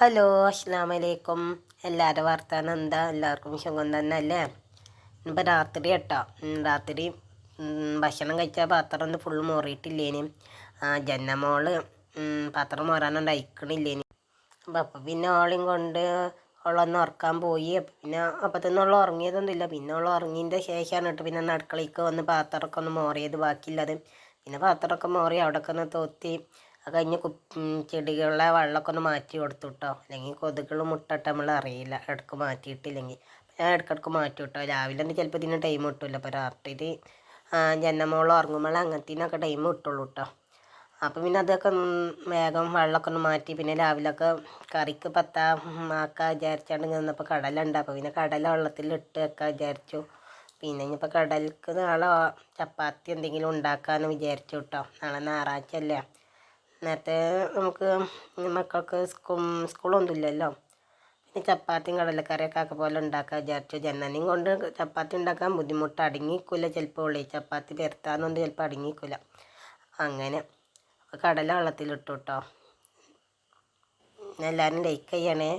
Hello അസ്സലാമു അലൈക്കും. എല്ലാവരുടെ വർത്താനം എന്താ? എല്ലാവർക്കും സുഖം തന്നെ അല്ലേ? ഇന്നിപ്പോൾ രാത്രി കേട്ടോ. രാത്രി ഭക്ഷണം കഴിച്ച പാത്രം ഒന്ന് ഫുള്ള് മോറിയിട്ടില്ലേനി. ജന്നമോള് പാത്രം മോറാനുണ്ട് അയക്കണില്ലേനി. അപ്പം പിന്നെ ഓളെയും കൊണ്ട് ഓളൊന്ന് ഉറക്കാൻ പോയി. പിന്നെ അപ്പം തന്നെ ഉള്ള ഉറങ്ങിയതൊന്നുമില്ല. പിന്നെ ഉള്ള ഉറങ്ങിയതിൻ്റെ ശേഷമാണ് കേട്ടോ പിന്നെ അടുക്കളയ്ക്ക് വന്ന് പാത്രമൊക്കെ ഒന്ന് മോറിയത് ബാക്കിയുള്ളത്. പിന്നെ പാത്രമൊക്കെ മോറി അവിടെയൊക്കെ ഒന്ന് തോത്തി. അത് കഴിഞ്ഞ് ചെടികളിലെ വെള്ളമൊക്കെ ഒന്ന് മാറ്റി കൊടുത്തു കേട്ടോ. അല്ലെങ്കിൽ കൊതുകുകൾ മുട്ടയിട്ട് നമ്മൾ അറിയില്ല ഇടയ്ക്ക് മാറ്റിയിട്ടില്ലെങ്കിൽ. ഞാൻ ഇടയ്ക്കിടയ്ക്ക് മാറ്റി കേട്ടോ. രാവിലെ ഒന്നും ചിലപ്പോൾ ഇതിന് ടൈം കിട്ടില്ല. അപ്പോൾ രാത്രി ജന്നമോളം ഉറങ്ങുമ്പോൾ അങ്ങനത്തേനൊക്കെ ടൈം കിട്ടുള്ളൂ കേട്ടോ. അപ്പം പിന്നെ അതൊക്കെ വേഗം വെള്ളമൊക്കെ ഒന്ന് മാറ്റി. പിന്നെ രാവിലെയൊക്കെ കറിക്ക് ആക്കാൻ വിചാരിച്ചാണ്ട് നിന്നപ്പോൾ കടല ഉണ്ട്. അപ്പോൾ പിന്നെ കടല വെള്ളത്തിലിട്ട് വെക്കാൻ വിചാരിച്ചു. പിന്നെ ഇനിയിപ്പോൾ കടൽക്ക് നാളെ ചപ്പാത്തി എന്തെങ്കിലും ഉണ്ടാക്കാമെന്ന് വിചാരിച്ചു കേട്ടോ. നാളെ ഞായറാഴ്ച അല്ലേ. നേരത്തെ നമുക്ക് മക്കൾക്ക് സ്കൂളൊന്നും ഇല്ലല്ലോ. പിന്നെ ചപ്പാത്തിയും കടലക്കറിയൊക്കെ ആക്ക പോലെ ഉണ്ടാക്കാൻ വിചാരിച്ചു. ജനനെയും കൊണ്ട് ചപ്പാത്തി ഉണ്ടാക്കാൻ ബുദ്ധിമുട്ട്. അടങ്ങിക്കൂല ചിലപ്പോൾ ഉള്ളി ചപ്പാത്തി പെരത്താനൊന്നും ചിലപ്പോൾ അടങ്ങിക്കൂല. അങ്ങനെ കടല വെള്ളത്തിലിട്ടു കേട്ടോ. എല്ലാവരും ലൈക്ക് ചെയ്യണേ.